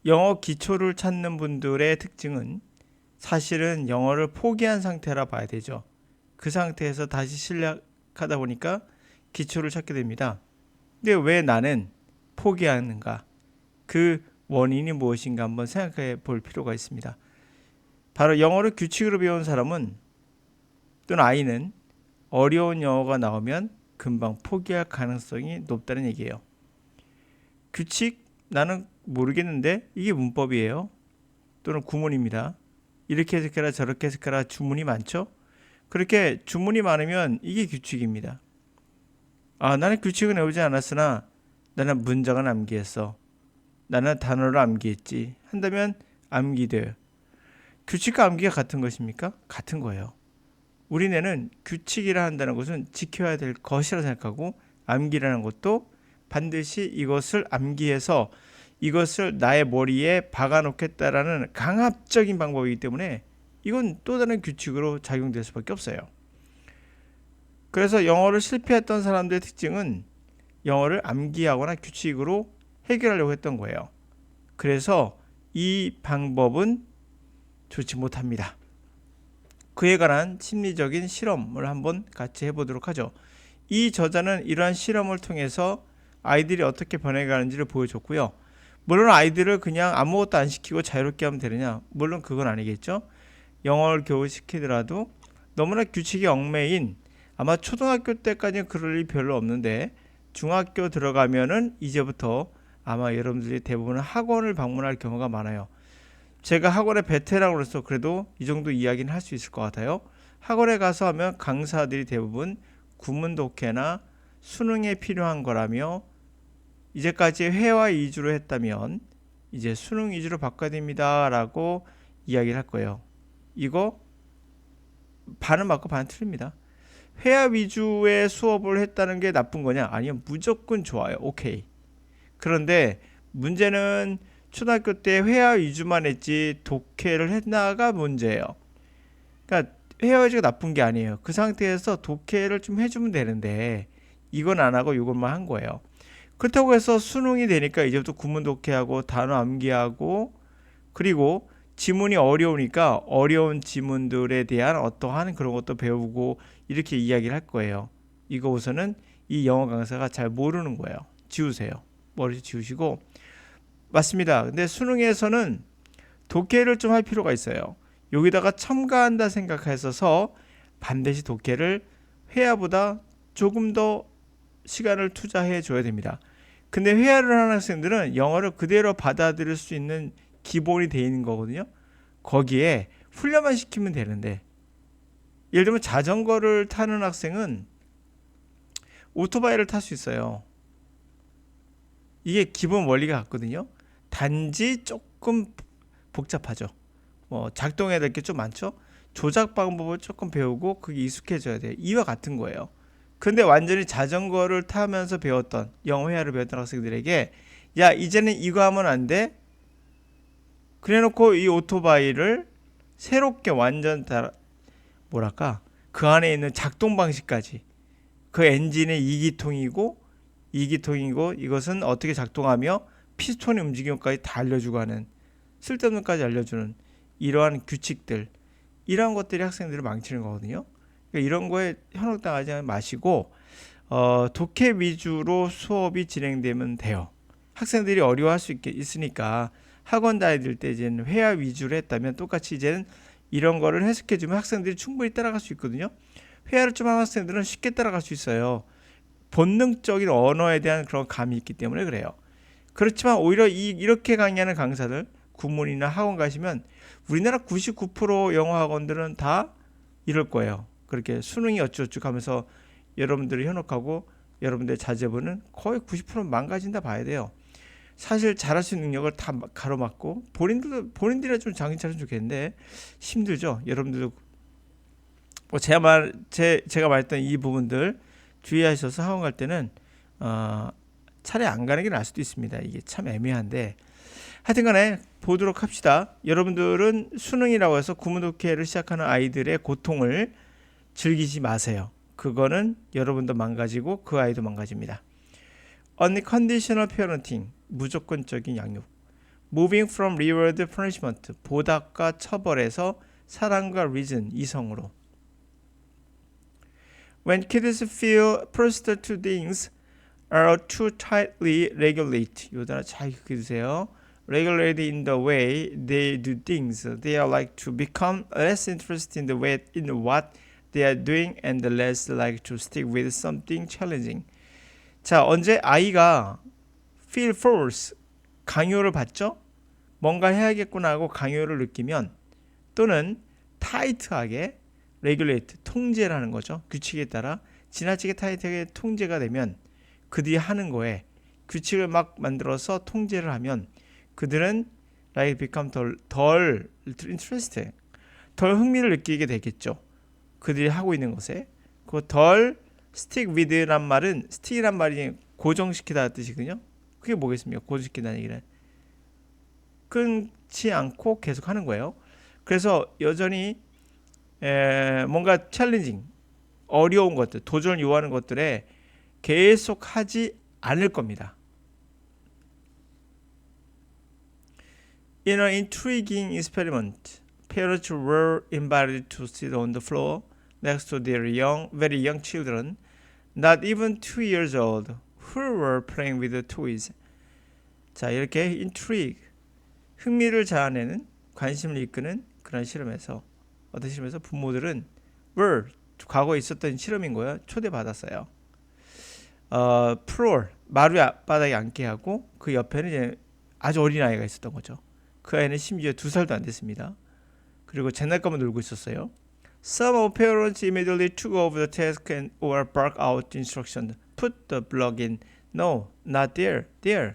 영어 기초를 찾는 분들의 특징은 사실은 영어를 포기한 상태라 봐야 되죠. 그 상태에서 다시 시작하다 보니까 기초를 찾게 됩니다. 근데 왜 나는 포기하는가? 그 원인이 무엇인가 한번 생각해 볼 필요가 있습니다. 바로 영어를 규칙으로 배운 사람은 또는 아이는 어려운 영어가 나오면 금방 포기할 가능성이 높다는 얘기예요. 규칙? 나는 모르겠는데 이게 문법이에요. 또는 구문입니다. 이렇게 해석해라 저렇게 해석해라 주문이 많죠. 그렇게 주문이 많으면 이게 규칙입니다. 나는 규칙은 외우지 않았으나 나는 문장은 암기했어. 나는 단어를 암기했지. 한다면 암기돼요. 규칙과 암기가 같은 것입니까? 같은 거예요. 우리 뇌는 규칙이라 한다는 것은 지켜야 될 것이라 생각하고 암기라는 것도 반드시 이것을 암기해서 이것을 나의 머리에 박아놓겠다라는 강압적인 방법이기 때문에 이건 또 다른 규칙으로 작용될 수밖에 없어요. 그래서 영어를 실패했던 사람들의 특징은 영어를 암기하거나 규칙으로 해결하려고 했던 거예요. 그래서 이 방법은 좋지 못합니다. 그에 관한 심리적인 실험을 한번 같이 해보도록 하죠. 이 저자는 이러한 실험을 통해서 아이들이 어떻게 변해가는지를 보여줬고요. 물론 아이들을 그냥 아무것도 안 시키고 자유롭게 하면 되느냐? 물론 그건 아니겠죠. 영어를 겨우 시키더라도 너무나 규칙이 얽매인 아마 초등학교 때까지는 그럴 일이 별로 없는데 중학교 들어가면은 이제부터 아마 여러분들이 대부분 학원을 방문할 경우가 많아요. 제가 학원의 베테랑으로서 그래도 이 정도 이야기는 할 수 있을 것 같아요. 학원에 가서 하면 강사들이 대부분 구문 독해나 수능에 필요한 거라며 이제까지 회화 위주로 했다면 이제 수능 위주로 바꿔야 됩니다 라고 이야기를 할 거예요. 이거 반은 맞고 반은 틀립니다. 회화 위주의 수업을 했다는 게 나쁜 거냐? 아니요, 무조건 좋아요. 오케이. 그런데 문제는 초등학교 때 회화 위주만 했지 독해를 했나가 문제예요. 그러니까 회화 위주가 나쁜 게 아니에요. 그 상태에서 독해를 좀 해주면 되는데 이건 안 하고 이것만 한 거예요. 그렇다고 해서 수능이 되니까 이제부터 구문 독해하고 단어 암기하고 그리고 지문이 어려우니까 어려운 지문들에 대한 어떠한 그런 것도 배우고 이렇게 이야기를 할 거예요. 이거 우선은 이 영어 강사가 잘 모르는 거예요. 지우세요. 머리 지우시고. 맞습니다. 근데 수능에서는 독해를 좀 할 필요가 있어요. 여기다가 첨가한다 생각해서 반드시 독해를 회화보다 조금 더 시간을 투자해 줘야 됩니다. 근데 회화를 하는 학생들은 영어를 그대로 받아들일 수 있는 기본이 되어 있는 거거든요. 거기에 훈련만 시키면 되는데 예를 들면 자전거를 타는 학생은 오토바이를 탈 수 있어요. 이게 기본 원리가 같거든요. 단지 조금 복잡하죠. 작동해야 될 게 좀 많죠. 조작 방법을 조금 배우고 그게 익숙해져야 돼요. 이와 같은 거예요. 근데 완전히 자전거를 타면서 배웠던 영어 회화를 배웠던 학생들에게 야 이제는 이거 하면 안 돼? 그래놓고 이 오토바이를 새롭게 완전 뭐랄까 그 안에 있는 작동 방식까지 그 엔진의 이기통이고 이것은 어떻게 작동하며 피스톤의 움직임까지 다 알려주고 하는 쓸데없는 것까지 알려주는 이러한 규칙들 이러한 것들이 학생들을 망치는 거거든요. 그러니까 이런 거에 현혹당하지 마시고 독해 위주로 수업이 진행되면 돼요. 학생들이 어려워할 수 있으니까 학원 다닐 때 이제는 회화 위주로 했다면 똑같이 이제는 이런 거를 해석해주면 학생들이 충분히 따라갈 수 있거든요. 회화를 좀 하는 학생들은 쉽게 따라갈 수 있어요. 본능적인 언어에 대한 그런 감이 있기 때문에 그래요. 그렇지만 오히려 이렇게 강의하는 강사들 구문이나 학원 가시면 우리나라 99% 영어 학원들은 다 이럴 거예요. 그렇게 수능이 어쩌고저쩌고 하면서 여러분들을 현혹하고 여러분들의 자제분은 거의 90% 망가진다 봐야 돼요. 사실 잘할 수 있는 능력을 다 가로막고 본인들이 좀 정신 차리면 좋겠는데 힘들죠. 여러분들도 제가 말했던 이 부분들 주의하셔서 학원 갈 때는 차라리 안 가는 게 나을 수도 있습니다. 이게 참 애매한데 하여튼간에 보도록 합시다. 여러분들은 수능이라고 해서 구문독해를 시작하는 아이들의 고통을 즐기지 마세요. 그거는 여러분도 망가지고 그 아이도 망가집니다. Unconditional parenting, 무조건적인 양육. moving from reward punishment, 보답과 처벌에서 사랑과 reason, 이성으로. When kids feel pressed to things are too tightly regulated, 요 단어 잘 기억해주세요. Regulated in the way they do things, they are like to become less interested in the way in what they are doing and less like to stick with something challenging. 자, 언제 아이가 feel force, 강요를 받죠? 뭔가 해야겠구나 하고 강요를 느끼면, 또는 타이트하게 regulate, 통제라는 거죠. 규칙에 따라 지나치게 타이트하게 통제가 되면 그들이 하는 거에 규칙을 막 만들어서 통제를 하면 그들은 like become 덜 interested, 덜 흥미를 느끼게 되겠죠. 그들이 하고 있는 것에. 그 덜 stick with란 말은 stick이란 말이 고정시키다 뜻이거든요. 그게 뭐겠습니까? 고정시킨다는 얘기는 끊지 않고 계속 하는 거예요. 그래서 여전히 뭔가 챌린징, 어려운 것들, 도전을 요하는 것들에 계속 하지 않을 겁니다. In an intriguing experiment, parents were invited to sit on the floor next to their very young children, not even 2 years old, who were playing with the toys. 자, 이렇게 intrigue, 흥미를 자아내는, 관심을 이끄는 그런 실험에서, 어떤 실험에서 부모들은 were, 과거에 있었던 실험인 거예요. 초대받았어요. floor, 마루 바닥에 앉게 하고 그 옆에는 이제 아주 어린 아이가 있었던 거죠. 그 아이는 심지어 2살도 안 됐습니다. 그리고 장난감을 놀고 있었어요. Some of parents immediately took over the task and or barked out instruction. Put the block in. No, not there. There.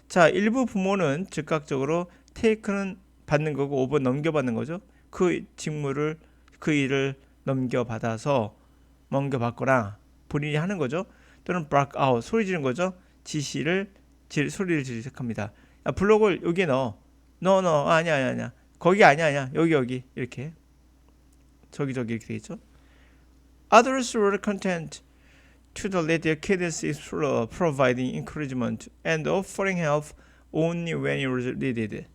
자, 일부 부모는 즉각적으로 take는 받는 거고 over 넘겨받는 거죠. 그 직무를, 그 일을 넘겨받아서 넘겨받거나 본인이 하는 거죠. 또는 bark out, 소리 지르는 거죠. 소리를 지르기 시작합니다. 야, 블록을 여기에 넣어. No, 아니야. 거기 아니야. 여기 이렇게. 저기 이렇게 되겠죠. Others were content to let their kids explore, providing encouragement and offering help only when it was needed.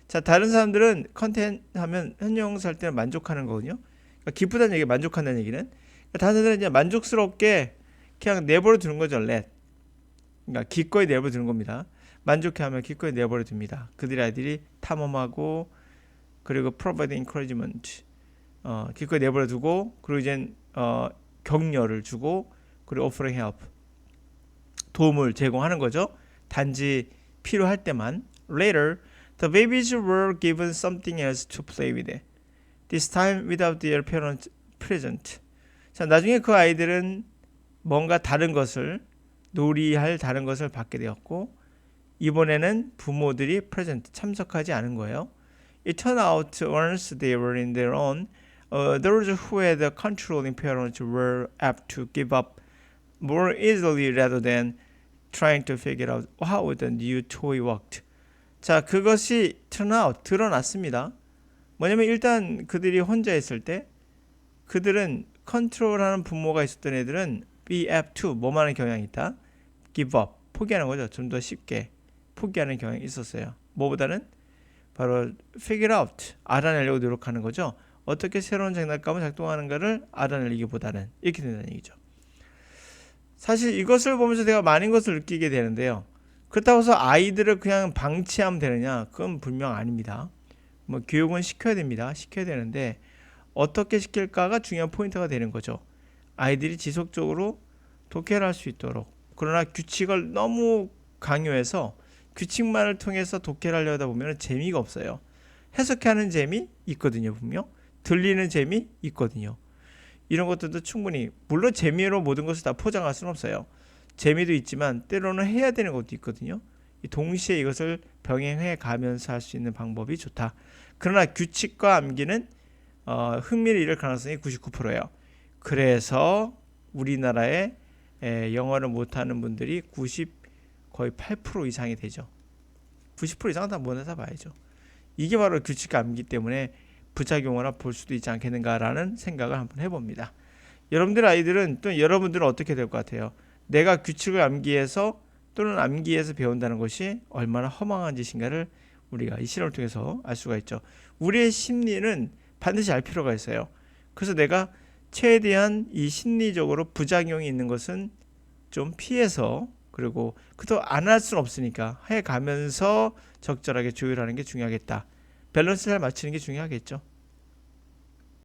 자, 다른 사람들은 content 하면 현용사 할 때는 만족하는 거거든요. 그러니까 기쁘다는 얘기, 만족한다는 얘기는. 그러니까 다른 사람들은 이제 만족스럽게 그냥 내버려 두는 거죠. let. 그러니까 기꺼이 내버려 두는 겁니다. 만족해하면 기꺼이 내버려 둡니다. 그들의 아이들이 탐험하고, 그리고 provide encouragement, 기꺼이 내버려 두고, 그리고 이제 격려를 주고, 그리고 offering help, 도움을 제공하는 거죠. 단지 필요할 때만. Later, the babies were given something else to play with. This time without their parents present. 자, 나중에 그 아이들은 뭔가 다른 것을, 놀이할 다른 것을 받게 되었고, 이번에는 부모들이 present, 참석하지 않은 거예요. It turned out once they were in their own, those who had a controlling parents were apt to give up more easily rather than trying to figure out how the new toy worked. 자, 그것이 turn out, 드러났습니다. 뭐냐면 일단 그들이 혼자 있을 때 그들은 컨트롤하는 부모가 있었던 애들은 be apt to, 뭐만 하는 경향이 있다. give up, 포기하는 거죠. 좀 더 쉽게 포기하는 경향이 있었어요. 뭐보다는 바로 figure out, 알아내려고 노력하는 거죠. 어떻게 새로운 장난감을 작동하는가를 알아내기보다는, 이렇게 된다는 얘기죠. 사실 이것을 보면서 내가 많은 것을 느끼게 되는데요. 그렇다고 해서 아이들을 그냥 방치하면 되느냐? 그건 분명 아닙니다. 뭐 교육은 시켜야 됩니다. 시켜야 되는데 어떻게 시킬까가 중요한 포인트가 되는 거죠. 아이들이 지속적으로 독해를 할 수 있도록. 그러나 규칙을 너무 강요해서 규칙만을 통해서 독해를 하려다 보면 재미가 없어요. 해석하는 재미 있거든요. 분명. 들리는 재미 있거든요. 이런 것들도 충분히, 물론 재미로 모든 것을 다 포장할 수는 없어요. 재미도 있지만 때로는 해야 되는 것도 있거든요. 동시에 이것을 병행해 가면서 할 수 있는 방법이 좋다. 그러나 규칙과 암기는 흥미를 잃을 가능성이 99%예요. 그래서 우리나라에 영어를 못하는 분들이 거의 8% 이상이 되죠. 90% 이상은 다 못하다 봐야죠. 이게 바로 규칙과 암기 때문에 부작용으로 볼 수도 있지 않겠는가라는 생각을 한번 해봅니다. 여러분들 아이들은, 또 여러분들은 어떻게 될 것 같아요? 내가 규칙을 암기해서 또는 암기해서 배운다는 것이 얼마나 허망한 짓인가를 우리가 이 실험을 통해서 알 수가 있죠. 우리의 심리는 반드시 알 필요가 있어요. 그래서 내가 최대한 이 심리적으로 부작용이 있는 것은 좀 피해서, 그리고 그도 안 할 수는 없으니까 해가면서 적절하게 조율하는 게 중요하겠다. 밸런스 잘 맞추는 게 중요하겠죠.